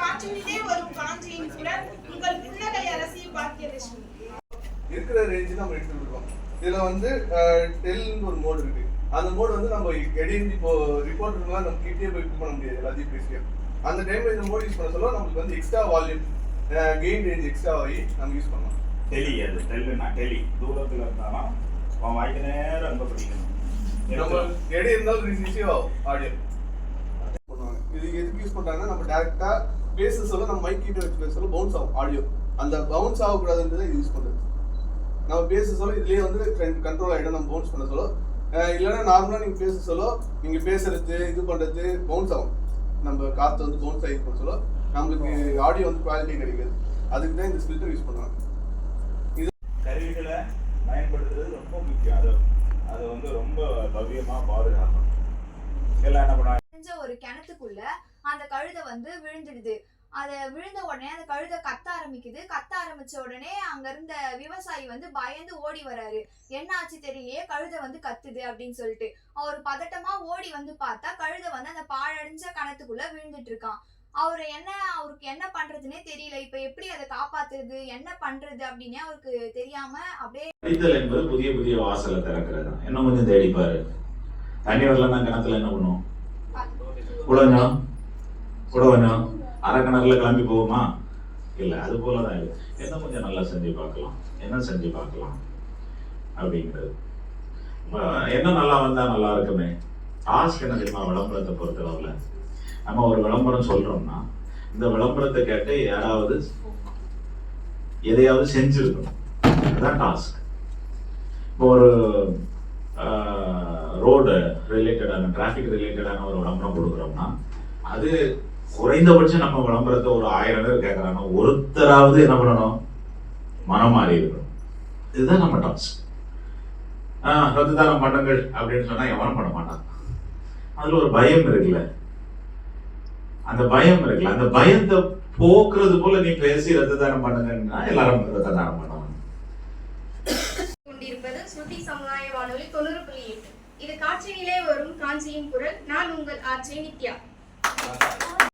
காற்றினிலே வரும் காஞ்சியின் குரல் உங்கள் புன்னகை அரசி பாக்கியலட்சுமி. இருக்கிற ரேஞ்சு நம்ம எடுத்துட்டு இருக்கோம். இதுல வந்து டெல்னு ஒரு மோட் இருக்கு. அந்த மோட் வந்து நம்ம எடிட் இப்போ ரிப்போர்ட்டர்லாம் நம்ம கிட்டே போய் பண்ண முடியாது எல்லாத்தையும் பேசியும். அந்த டைம்ல இந்த மோட் யூஸ் பண்ண சொல்ல நமக்கு வந்து extra volume gain range extra ஆகி நம்ம யூஸ் பண்ணலாம். டெலி அது டெல்லுனா டெலி தூரத்தில் இருந்தாலும் அவன் வாய்க்கு நேரம் ரொம்ப பிடிக்கணும். நம்ம எடி இருந்தாலும் ரிசீவ் ஆகும் ஆடியோ பண்ணுவாங்க. இது எதுக்கு யூஸ் பண்றாங்கன்னா நம்ம டேரக்டா பேச சொல்ல நம்ம மைக் கிட்ட வச்சு பேச சொல்ல பவுன்ஸ் ஆகும் ஆடியோ. அந்த பவுன்ஸ் ஆகக்கூடாதுன்றதை யூஸ் பண்றது. நம்ம பேச சொல்ல இதுலயே வந்து கண்ட்ரோல் ஆகிடும். நம்ம பவுன்ஸ் பண்ண சொல்ல இல்லைன்னா நார்மலாக நீங்கள் பேச சொல்ல நீங்கள் பேசுறது இது பண்ணுறது பவுன்ஸ் ஆகும். நம்ம காற்று வந்து பவுன்ஸ் ஆகி பண்ண சொல்ல நம்மளுக்கு ஆடியோ வந்து குவாலிட்டி கிடைக்காது. அதுக்கு தான் இந்த ஸ்பில்டர் யூஸ் பண்ணுவாங்க. இது கருவிகளை பயன்படுத்துறது ரொம்ப முக்கியம். அது வந்து ரொம்ப பவ்யமாக பாதுகாக்கணும். இதெல்லாம் என்ன பண்ணுவாங்க, ஒரு கிணத்துக்குள்ள அந்த கழுதை வந்து விழுந்துடுது. அதை விழுந்த உடனே அந்த கழுதை கத்த ஆரம்பிக்குது. கத்த ஆரம்பிச்ச உடனே அங்க இருந்த விவசாயி வந்து பயந்து ஓடி வராரு. என்ன ஆச்சு தெரியலையே, கழுதை வந்து கத்துது அப்படின்னு சொல்லிட்டு அவர் பதட்டமா ஓடி வந்து பார்த்தா கழுதை வந்து அந்த பாழடைஞ்ச கிணத்துக்குள்ள விழுந்துட்டு இருக்கான். அவருக்கு என்ன பண்றதுன்னே தெரியல. இப்ப எப்படி அதை காப்பாத்துறது, என்ன பண்றது அப்படின்னு அவருக்கு தெரியாம அப்படியே படித்தல் என்பது புதிய புதிய வாசலை திறக்கிறது தான். இன்னும் கொஞ்சம் தேடிப்பாரு. தண்ணி வரலன்னா கிணத்துல என்ன பண்ணும், குடவஞ்சம் அரை கிணறுல கிளம்பி போகுமா? இல்லை, அது போலதான் இது. என்ன கொஞ்சம் நல்லா செஞ்சு பார்க்கலாம், என்ன செஞ்சு பார்க்கலாம் அப்படிங்கிறது. என்ன நல்லா வந்தா நல்லா இருக்குமே. டாஸ்க் என்ன தெரியுமா, விளம்பரத்தை பொறுத்தளவுல நம்ம ஒரு விளம்பரம் சொல்றோம்னா இந்த விளம்பரத்தை கேட்டு யாராவது எதையாவது செஞ்சிருக்கணும். அதுதான் டாஸ்க். இப்போ ஒரு ரோடு ரிலேட்டடான டிராஃபிக் ரிலேட்டடான ஒரு விளம்பரம் கொடுக்குறோம்னா அது குறைந்தபட்சம் நம்ம விளம்பரத்தை ஒரு 1000 பேர் கேட்கறாங்க, ஒருத்தராவது என்ன பண்ணணும், மனம் மாறி இருக்கணும். இதுதான் நம்ம டாஸ்க். ரத்த தானம் பண்ணுங்கள் அப்படின்னு சொன்னா எவனும் பண்ண மாட்டான். அதுல ஒரு பயம் இருக்குல்ல, அந்த பயத்தை போக்குறது போல நீ பேசி ரத்த தானம் பண்ணுங்கன்னா எல்லாரும் ரத்த தானம் பண்ணுவாங்க. கொண்டிருப்பது ஸ்ருதி சமுதாய வானொலி 90.8. இது காற்றினிலே வரும் காஞ்சியின் குரல். நான் உங்கள் ஆர்ஜே நித்யா.